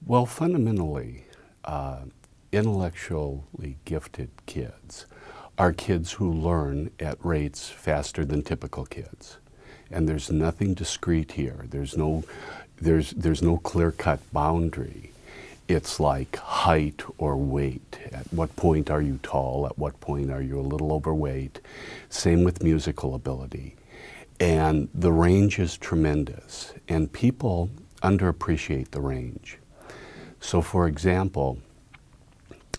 Well, fundamentally, intellectually gifted kids are kids who learn at rates faster than typical kids. And there's nothing discrete here. There's no clear-cut boundary. It's like height or weight. At what point are you tall? At what point are you a little overweight? Same with musical ability. And the range is tremendous. And people underappreciate the range. So for example,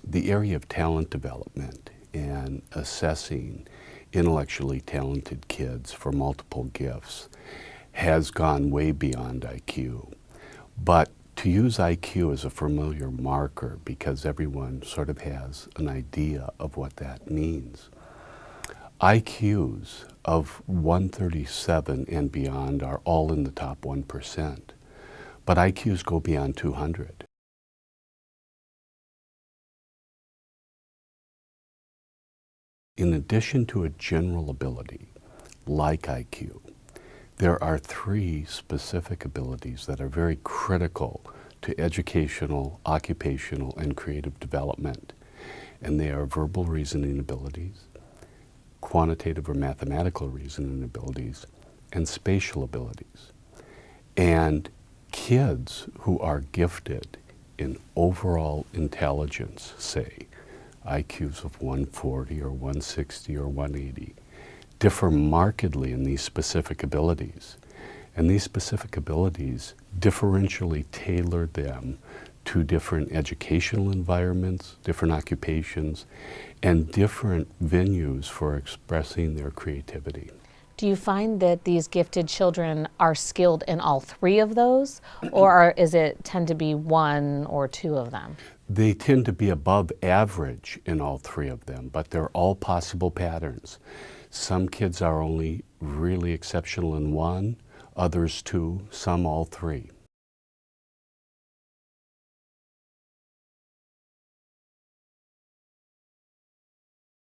the area of talent development and assessing intellectually talented kids for multiple gifts has gone way beyond IQ. But to use IQ as a familiar marker, because everyone sort of has an idea of what that means, IQs of 137 and beyond are all in the top 1%, but IQs go beyond 200. In addition to a general ability, like IQ, there are three specific abilities that are very critical to educational, occupational, and creative development. And they are verbal reasoning abilities, quantitative or mathematical reasoning abilities, and spatial abilities. And kids who are gifted in overall intelligence, say, IQs of 140 or 160 or 180, differ markedly in these specific abilities. And these specific abilities differentially tailor them to different educational environments, different occupations, and different venues for expressing their creativity. Do you find that these gifted children are skilled in all three of those, or is it tend to be one or two of them? They tend to be above average in all three of them, but they're all possible patterns. Some kids are only really exceptional in one, others two, some all three.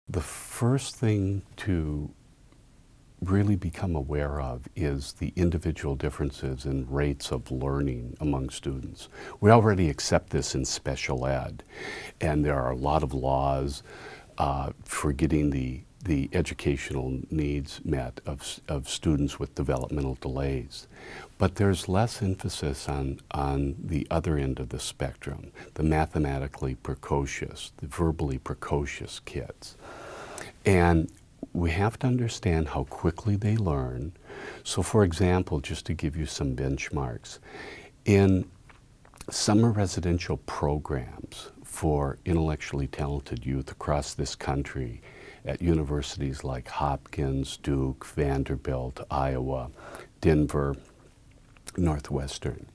The first thing to really become aware of is the individual differences in rates of learning among students. We already accept this in special ed, and there are a lot of laws for getting the educational needs met of students with developmental delays. But there's less emphasis on the other end of the spectrum, the mathematically precocious, the verbally precocious kids. And we have to understand how quickly they learn. So for example, just to give you some benchmarks, in summer residential programs for intellectually talented youth across this country at universities like Hopkins, Duke, Vanderbilt, Iowa, Denver, Northwestern,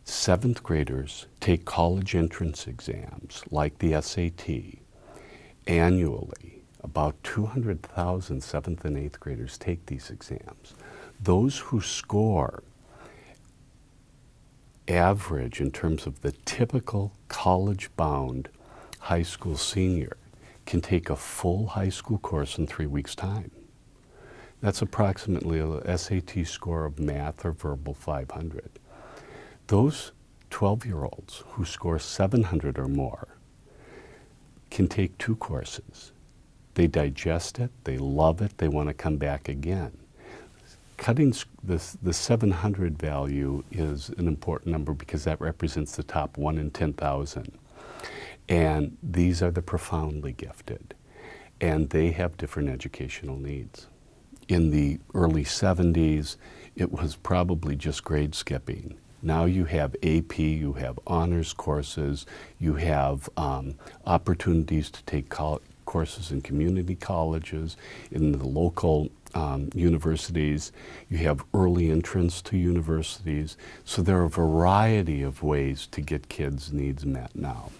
7th graders take college entrance exams like the SAT annually. About 200,000 7th and 8th graders take these exams. Those who score average in terms of the typical college-bound high school senior can take a full high school course in 3 weeks' time. That's approximately a SAT score of math or verbal 500. Those 12-year-olds who score 700 or more can take 2 courses. They digest it, they love it, they want to come back again. Cutting the 700 value is an important number because that represents the top 1 in 10,000. And these are the profoundly gifted. And they have different educational needs. In the early 70s, it was probably just grade skipping. Now you have AP, you have honors courses, you have opportunities to take courses in community colleges, in the local universities. You have early entrance to universities. So there are a variety of ways to get kids' needs met now.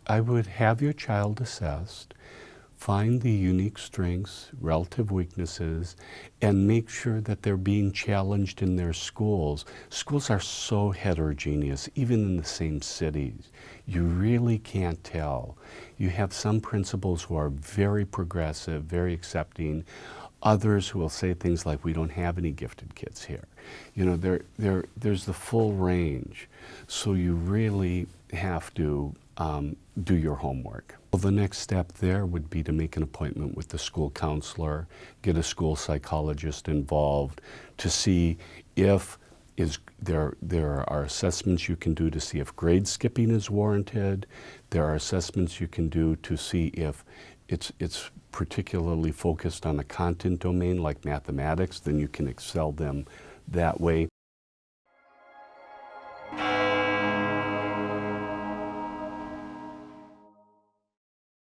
I would have your child assessed find the unique strengths, relative weaknesses, and make sure that they're being challenged in their schools. Schools are so heterogeneous, even in the same cities. You really can't tell. You have some principals who are very progressive, very accepting, others who will say things like, we don't have any gifted kids here. You know, there's the full range. So you really have to do your homework. Well, the next step there would be to make an appointment with the school counselor, get a school psychologist involved to see if there are assessments you can do to see if grade skipping is warranted. There are assessments you can do to see if it's particularly focused on a content domain like mathematics, then you can excel them that way.